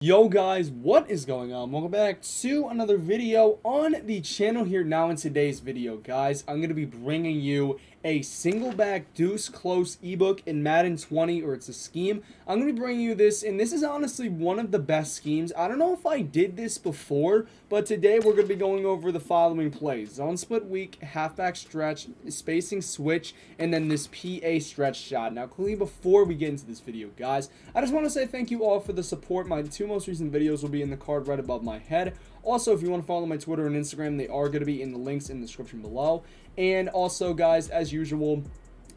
Yo guys, what is going on? Welcome back to another video on the channel here. Now in today's video, guys, I'm going to be bringing you a Singleback Deuce close ebook in Madden 20, or it's a scheme. I'm going to be bringing you this, and this is honestly one of the best schemes. I don't know if I did this before, but today we're going to be going over the following plays: zone split weak, halfback stretch, spacing switch, and then this PA stretch shot. Now quickly before we get into this video, guys, I just want to say thank you all for the support. My two most recent videos will be in the card right above my head. Also, if you want to follow my Twitter and Instagram, they are going to be in the links in the description below. And also, guys, as usual,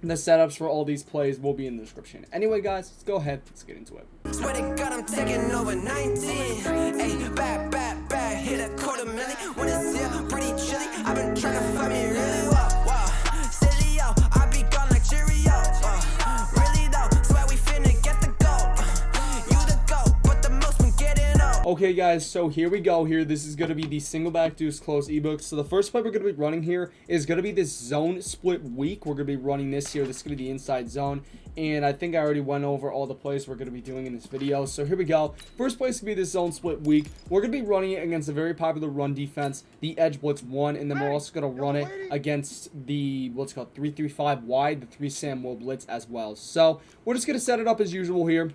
the setups for all these plays will be in the description. Anyway, guys, let's go ahead. Let's get into it. Swear to God, I'm taking over 19. Hey, back, hit a $250,000. When it's here, pretty chilly. I've been trying to find me really wow. Silly, yo, I be gone like Cheerio. Really though, swear we finna get the gold. You the goat, but the most been getting up. Okay, guys, so here we go. This is going to be the Singleback Deuce close ebook. So the first play we're going to be running here is going to be this zone split weak. We're going to be running this here. This is going to be the inside zone. And I think I already went over all the plays we're going to be doing in this video. So here we go. First play is going to be this zone split weak. We're going to be running it against a very popular run defense, the edge blitz 1. And then we're also going to run it against the, what's called 3-3-5 wide, the 3 Sam will blitz as well. So we're just going to set it up as usual here.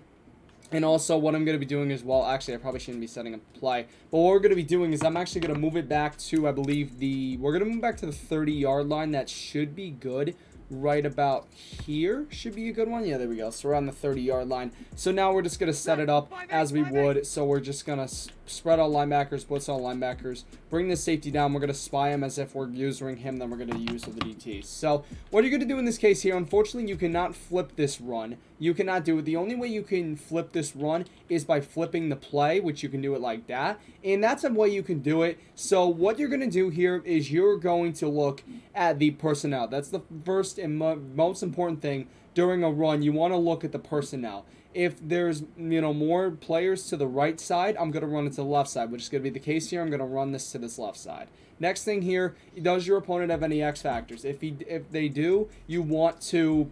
And also what I'm going to be doing as well, actually I probably shouldn't be setting up a play, but what we're going to be doing is I'm actually going to move it back to, I believe, we're going to move back to the 30-yard line. That should be good. Right about here should be a good one. Yeah, there we go. So we're on the 30-yard line. So now we're just going to set it up as we would. So we're just going to spread our linebackers, blitz our linebackers, bring the safety down. We're going to spy him as if we're using him, then we're going to use the DT. So what you're going to do in this case here, unfortunately, you cannot flip this run. You cannot do it. The only way you can flip this run is by flipping the play, which you can do it like that. And that's a way you can do it. So what you're going to do here is you're going to look at the personnel. That's the first and most important thing during a run. You want to look at the personnel. If there's, more players to the right side, I'm going to run it to the left side, which is going to be the case here. I'm going to run this to this left side. Next thing here, does your opponent have any X factors? If they do, you want to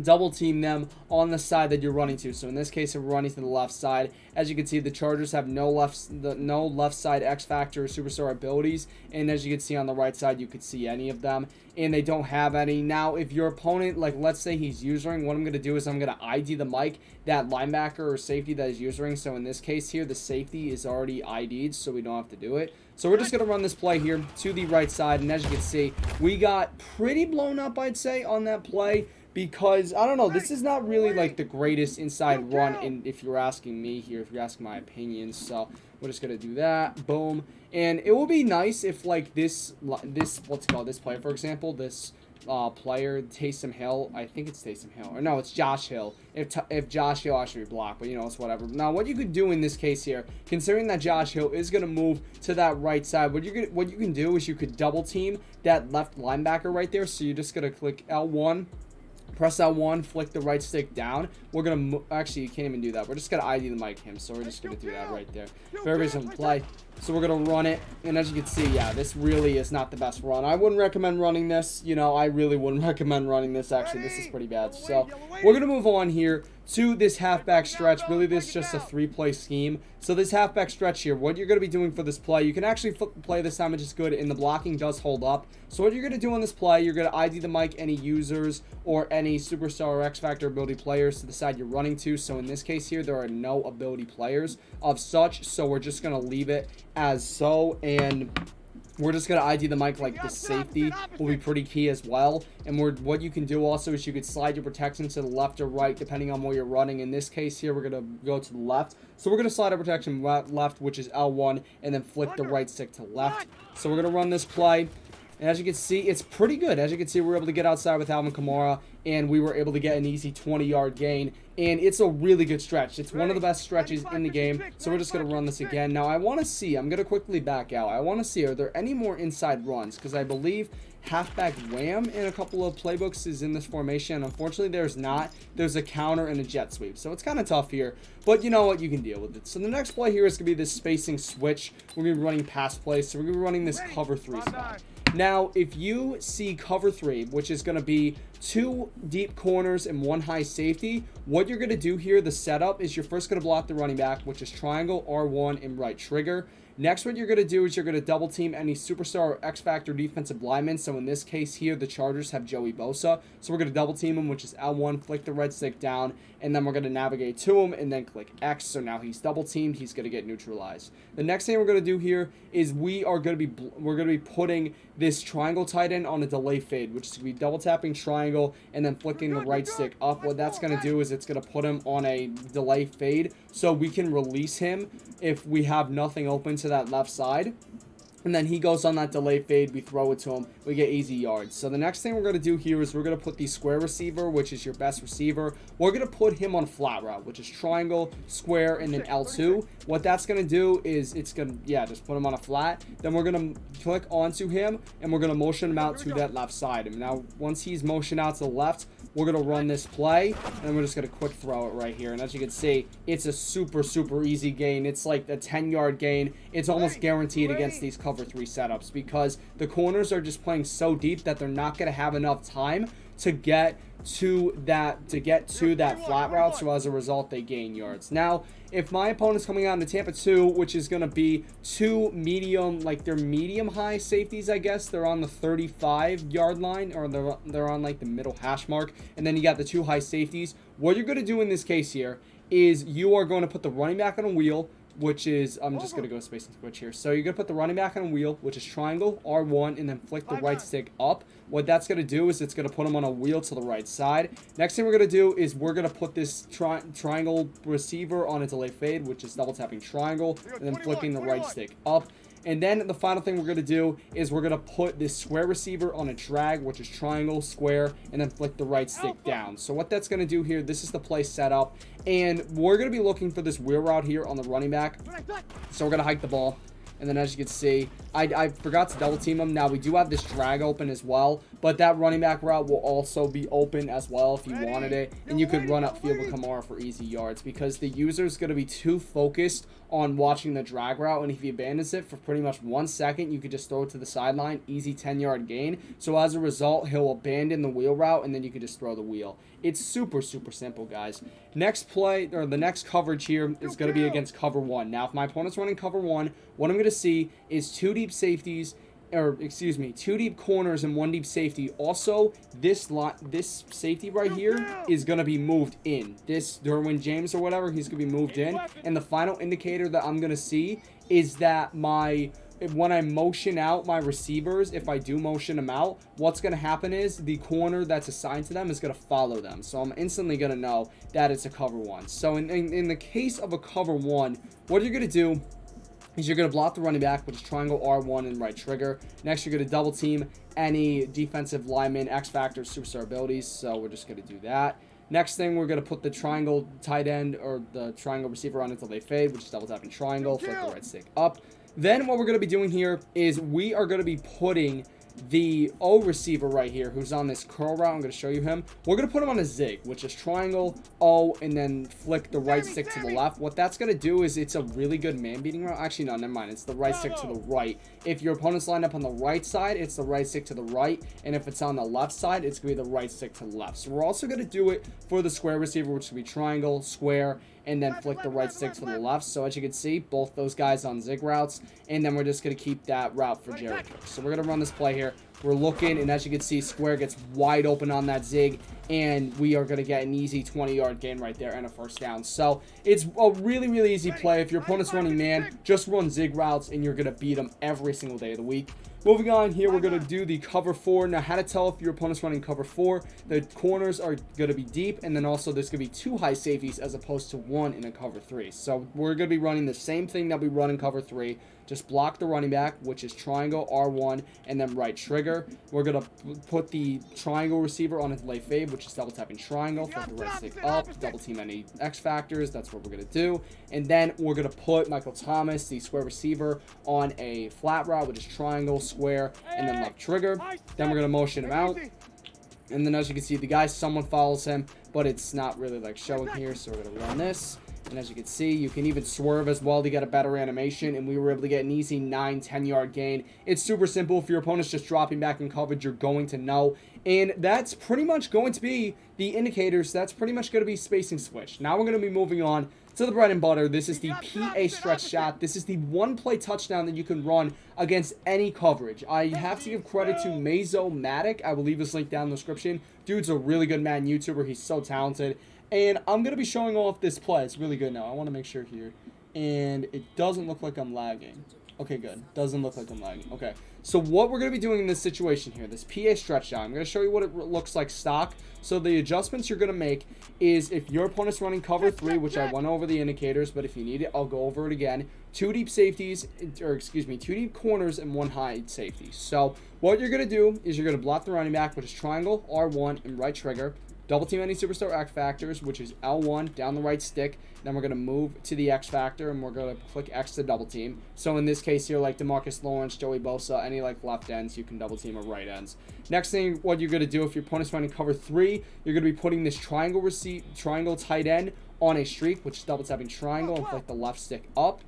double team them on the side that you're running to. So in this case, we're running to the left side. As you can see, the Chargers have no left side X factor superstar abilities, and as you can see on the right side, you could see any of them, and they don't have any. Now if your opponent, like let's say he's using, what I'm going to do is I'm going to ID the mic that linebacker or safety that is using. So in this case here, the safety is already ID'd, so we don't have to do it. So we're just going to run this play here to the right side, and as you can see, we got pretty blown up, I'd say, on that play. Because, I don't know, this is not really, like, the greatest inside run, if you're asking me here, if you're asking my opinion. So, we're just going to do that. Boom. And it will be nice if, like, this player, for example, this player, Taysom Hill, I think it's Taysom Hill. Or, no, it's Josh Hill. If Josh Hill actually blocked, but, it's whatever. Now, what you could do in this case here, considering that Josh Hill is going to move to that right side, what you can do is you could double team that left linebacker right there. So, you're just going to click L1. Press L1, flick the right stick down. We're going to, actually, you can't even do that. We're just going to ID the mic him, so we're just going to do that right there. Very simple play. So we're going to run it, and as you can see, yeah, this really is not the best run. I wouldn't recommend running this. I really wouldn't recommend running this, actually. This is pretty bad. So we're going to move on here to this halfback stretch. Really, this is just a 3-play scheme. So this halfback stretch here, what you're going to be doing for this play, you can actually flip the play this time, which is good, and the blocking does hold up. So what you're going to do on this play, you're going to ID the mic any users or any superstar or X Factor ability players to the side you're running to. So in this case here, there are no ability players of such, so we're just going to leave it as so, and we're just going to ID the mic like the safety will be pretty key as well. And what you can do also is you could slide your protection to the left or right depending on where you're running. In this case here, we're going to go to the left. So we're going to slide our protection left, which is L1, and then flick the right stick to left. So we're going to run this play. And as you can see, it's pretty good. As you can see, we were able to get outside with Alvin Kamara, and we were able to get an easy 20-yard gain. And it's a really good stretch. It's one of the best stretches in the game. So we're just going to run this again. Now, I want to see, I'm going to quickly back out. I want to see, are there any more inside runs? Because I believe halfback wham in a couple of playbooks is in this formation. Unfortunately, there's not. There's a counter and a jet sweep. So it's kind of tough here. But you know what? You can deal with it. So the next play here is going to be this spacing switch. We're going to be running pass plays. So we're going to be running this cover 3 spot. Now, if you see cover 3, which is going to be 2 deep corners and 1 high safety, what you're going to do here, the setup, is you're first going to block the running back, which is triangle, R1, and right trigger. Next, what you're going to do is you're going to double team any superstar or X-Factor defensive lineman. So in this case here, the Chargers have Joey Bosa. So we're going to double team him, which is L1, flick the red stick down, and then we're going to navigate to him and then click X. So now he's double teamed. He's going to get neutralized. The next thing we're going to do here is we're going to be putting this triangle tight end on a delay fade, which is going to be double tapping triangle and then flicking the right stick up. What that's going to do is it's going to put him on a delay fade so we can release him if we have nothing open to that left side. And then he goes on that delay fade, we throw it to him, we get easy yards. So the next thing we're going to do here is we're going to put the square receiver, which is your best receiver. We're going to put him on flat route, which is triangle, square, and then L2. What that's going to do is it's going to, just put him on a flat. Then we're going to click onto him, and we're going to motion him out to that left side. And now, once he's motioned out to the left, we're going to run this play, and then we're just going to quick throw it right here. And as you can see, it's a super, super easy gain. It's like a 10-yard gain. It's almost guaranteed against these cover 3 setups because the corners are just playing so deep that they're not going to have enough time to get to that flat route. So as a result, they gain yards. Now, if my opponent's coming out into Tampa 2, which is going to be 2 medium, like they're medium high safeties, I guess. They're on the 35-yard line, or they're on like the middle hash mark. And then you got the 2 high safeties. What you're going to do in this case here is you are going to put the running back on a wheel, which is, I'm just going to go space and switch here. So you're going to put the running back on a wheel, which is triangle, R1, and then flick the right stick up. What that's going to do is it's going to put him on a wheel to the right side. Next thing we're going to do is we're going to put this triangle receiver on a delay fade, which is double tapping triangle, and then flicking the right stick up. And then the final thing we're going to do is we're going to put this square receiver on a drag, which is triangle, square, and then flick the right stick down. So what that's going to do here, this is the play setup. And we're going to be looking for this wheel route here on the running back. So we're going to hike the ball. And then as you can see, I forgot to double team him. Now we do have this drag open as well, but that running back route will also be open as well if you wanted it. And you could run upfield with Kamara for easy yards because the user is going to be too focused on watching the drag route. And if he abandons it for pretty much 1 second, you could just throw it to the sideline, easy 10-yard gain. So as a result, he'll abandon the wheel route and then you could just throw the wheel. It's super, super simple, guys. Next play, or the next coverage here is going to be against cover 1. Now, if my opponent's running cover 1, what I'm going to see is 2 deep safeties, or excuse me, 2 deep corners and 1 deep safety. Also, this safety right here is going to be moved in. This Derwin James or whatever, he's going to be moved in. And the final indicator that I'm going to see is that when I motion out my receivers, if I do motion them out, what's going to happen is the corner that's assigned to them is going to follow them. So I'm instantly going to know that it's a cover 1. So in the case of a cover 1, what you're going to do is you're going to block the running back, which is triangle, R1, and right trigger. Next, you're going to double team any defensive lineman, X-Factor, superstar abilities. So we're just going to do that. Next thing, we're going to put the triangle tight end or the triangle receiver on until they fade, which is double tapping triangle, flick the right stick up. Then what we're going to be doing here is we are going to be putting the O receiver right here, who's on this curl route. I'm going to show you him. We're going to put him on a zig, which is triangle, O, and then flick the right stick to the left. What that's going to do is it's a really good man-beating route. Actually, no, never mind. It's the right stick to the right. If your opponent's lined up on the right side, it's the right stick to the right. And if it's on the left side, it's going to be the right stick to the left. So we're also going to do it for the square receiver, which will be triangle, square, and then flick the right stick to the left. So as you can see, both those guys on zig routes. And then we're just going to keep that route for Jared Cook. So we're going to run this play here. We're looking, and as you can see, square gets wide open on that zig, and we are going to get an easy 20-yard gain right there and a first down. So it's a really, really easy play. If your opponent's running man, just run zig routes, and you're going to beat them every single day of the week. Moving on here, we're going to do the cover 4. Now, how to tell if your opponent's running cover 4. The corners are going to be deep, and then also there's going to be 2 high safeties as opposed to 1 in a cover 3. So we're going to be running the same thing that we run in cover 3. Just block the running back, which is triangle, R1, and then right trigger. We're going to put the triangle receiver on a delay fade, which is double tapping triangle, flip the right stick up, double team any X factors. That's what we're going to do. And then we're going to put Michael Thomas, the square receiver, on a flat route, which is triangle, square, and then left trigger. Then we're going to motion him out. And then as you can see, the guy, someone follows him, but it's not really like showing here. So we're going to run this. And And as you can see, you can even swerve as well to get a better animation, and we were able to get an easy 9-10 yard gain. It's super simple. If your opponent's just dropping back in coverage, you're going to know. And that's pretty much going to be the indicators. That's pretty much going to be spacing switch. Now we're going to be moving on to the bread and butter. This is the PA stretch shot. This is the one-play touchdown that you can run against any coverage. I have to give credit to Mazomatic. I will leave his link down in the description. Dude's a really good Madden YouTuber. He's so talented. And I'm going to be showing off this play. It's really good now. I want to make sure here. And it doesn't look like I'm lagging. Okay, good. Doesn't look like I'm lagging. Okay. So what we're going to be doing in this situation here, this PA stretch shot, I'm going to show you what it looks like stock. So the adjustments you're going to make is if your opponent's running cover 3, which I went over the indicators, but if you need it, I'll go over it again. 2 deep safeties, or excuse me, 2 deep corners and 1 high safety. So what you're going to do is you're going to block the running back, which is triangle, R1, and right trigger. Double team any superstar XFactors, which is L1 down the right stick. Then we're going to move to the XFactor, and we're going to click X to double team. So in this case here, like DeMarcus Lawrence, Joey Bosa, any like left ends, you can double team or right ends. Next thing, what you're going to do if your opponent's running cover 3, you're going to be putting this triangle tight end on a streak, which is double tapping triangle and flick the left stick up.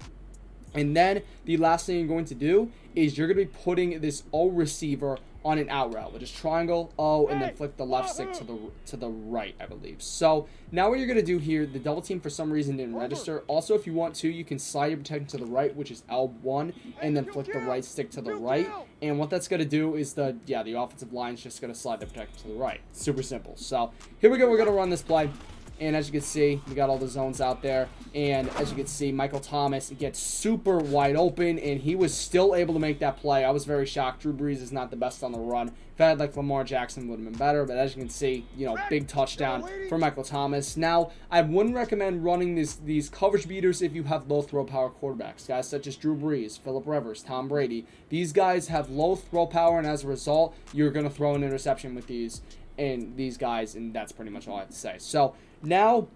And then the last thing you're going to do is you're going to be putting this O receiver on an out route, which is triangle, O, and then flick the left stick to the right, I believe. So now what you're going to do here, the double team for some reason didn't register. Also, if you want to, you can slide your protection to the right, which is L1, and then flick the right stick to the right. And what that's going to do is the offensive line is just going to slide the protection to the right. Super simple. So here we go. We're going to run this play. And as you can see, we got all the zones out there. And as you can see, Michael Thomas gets super wide open, and he was still able to make that play. I was very shocked. Drew Brees is not the best on the run. If I had like Lamar Jackson, would have been better. But as you can see, big touchdown for Michael Thomas. Now, I wouldn't recommend running these coverage beaters if you have low throw power quarterbacks. Guys such as Drew Brees, Phillip Rivers, Tom Brady. These guys have low throw power, and as a result, you're going to throw an interception with these guys, and that's pretty much all I have to say. So now,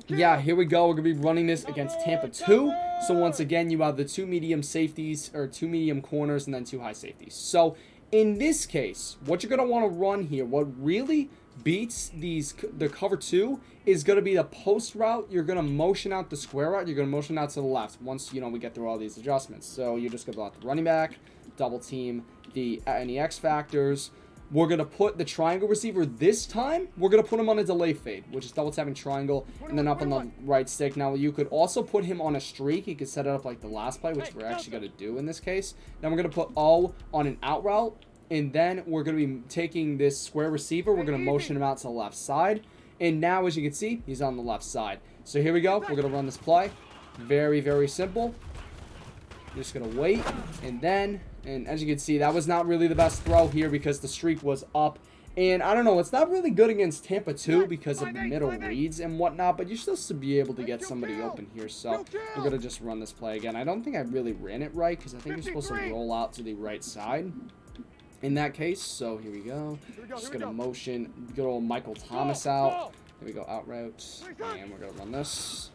yeah, here we go. We're going to be running this against Tampa 2. So once again, you have the 2 medium safeties, or 2 medium corners, and then 2 high safeties. So in this case, what you're going to want to run here, what really beats the cover 2 is going to be the post route. You're going to motion out the square route. You're going to motion out to the left once, we get through all these adjustments. So you're just going to block the running back, double team any X factors. We're going to put the triangle receiver this time. We're going to put him on a delay fade, which is double tapping triangle and then up on the right stick. Now, you could also put him on a streak. You could set it up like the last play, which we're actually going to do in this case. Then we're going to put O on an out route. And then we're going to be taking this square receiver. We're going to motion him out to the left side. And now, as you can see, he's on the left side. So here we go. We're going to run this play. Very, very simple. Just going to wait. And as you can see, that was not really the best throw here because the streak was up. And I don't know, it's not really good against Tampa 2 because of the middle reads and whatnot, but you still should be able to get somebody open here. So we're going to just run this play again. I don't think I really ran it right because I think you're supposed to roll out to the right side in that case. So here we go. Just going to motion good old Michael Thomas out. Here we go, out route. And we're going to run this.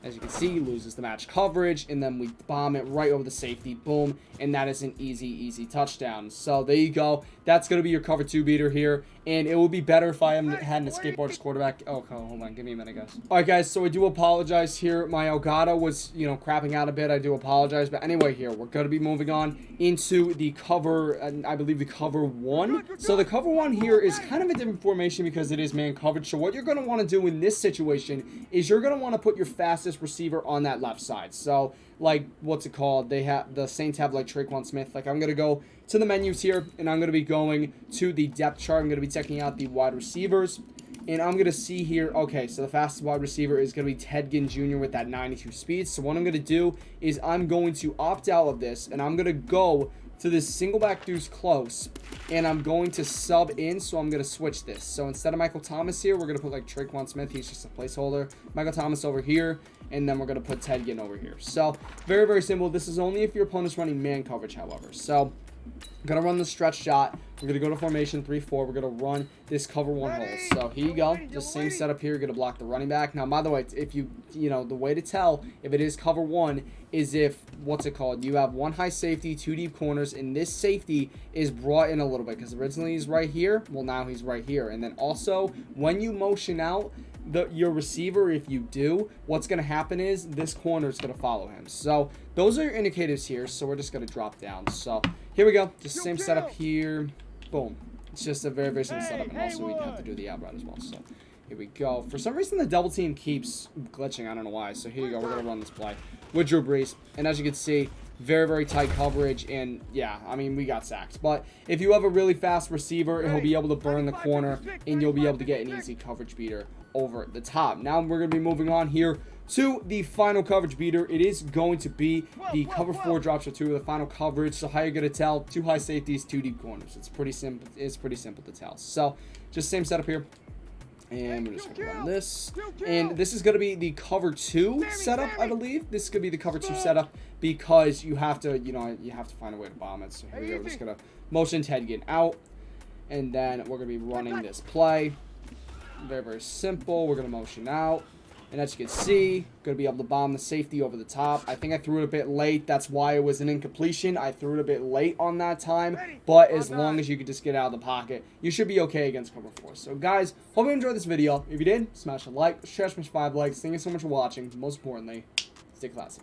As you can see, he loses the match coverage, and then we bomb it right over the safety. Boom. And that is an easy, easy touchdown. So there you go. That's going to be your cover 2 beater here. And it would be better if I had an skateboardist quarterback. Oh, hold on. Give me a minute, guys. All right, guys. So I do apologize here. My Elgato was, crapping out a bit. I do apologize. But anyway, here, we're going to be moving on into the cover, I believe the cover 1. So the cover 1 here is kind of a different formation because it is man coverage. So what you're going to want to do in this situation is you're going to want to put your fastest receiver on that left side. So like, what's it called? The Saints have like Traquan Smith. Like, I'm going to go to the menus here, and I'm going to be going to the depth chart. I'm going to be checking out the wide receivers, and I'm going to see here, okay, so the fastest wide receiver is going to be Ted Ginn Jr. with that 92 speed. So what I'm going to do is I'm going to opt out of this, and I'm going to go to this Singleback Deuce close, and I'm going to sub in, so I'm going to switch this. So instead of Michael Thomas here, we're going to put like Traquan Smith. He's just a placeholder. Michael Thomas over here, and then we're going to put Ted Ginn over here. So very, very simple. This is only if your opponent's running man coverage, however. So I'm going to run the stretch shot. We're going to go to formation 3-4. We're going to run this cover 1 hole. So here you go. Just same setup here. You're going to block the running back. Now, by the way, if the way to tell if it is cover 1 is if, what's it called? You have 1 high safety, 2 deep corners, and this safety is brought in a little bit because originally he's right here. Well, now he's right here. And then also, when you motion out, your receiver, if you do, what's going to happen is this corner is going to follow him. So those are your indicators here. So we're just going to drop down. So here we go. Just same setup here. Boom. It's just a very, very simple setup. And also we have to do the out route as well. So here we go. For some reason, the double team keeps glitching. I don't know why. So here you go. We're going to run this play with Drew Brees. And as you can see, very, very tight coverage. And yeah, I mean, we got sacked. But if you have a really fast receiver, he'll be able to burn the corner. And you'll be able to get an easy coverage beater over the top. Now we're going to be moving on here to the final coverage beater. It is going to be the cover 4 drops or 2 of the final coverage. So how you're going to tell 2 high safeties, 2 deep corners. It's pretty simple. It's pretty simple to tell. So just same setup here. And we're just going to run this. And this is going to be the cover 2 setup, I believe. This is going to be the cover 2 setup because you have to, you have to find a way to bomb it. So here we go. We're just going to motion Ted get out. And then we're going to be running this play. Very, very simple. We're going to motion out. And as you can see, going to be able to bomb the safety over the top. I think I threw it a bit late. That's why it was an incompletion. I threw it a bit late on that time. But as long as you could just get out of the pocket, you should be okay against cover 4. So, guys, hope you enjoyed this video. If you did, smash a like, share, smash 5 likes. Thank you so much for watching. Most importantly, stay classy.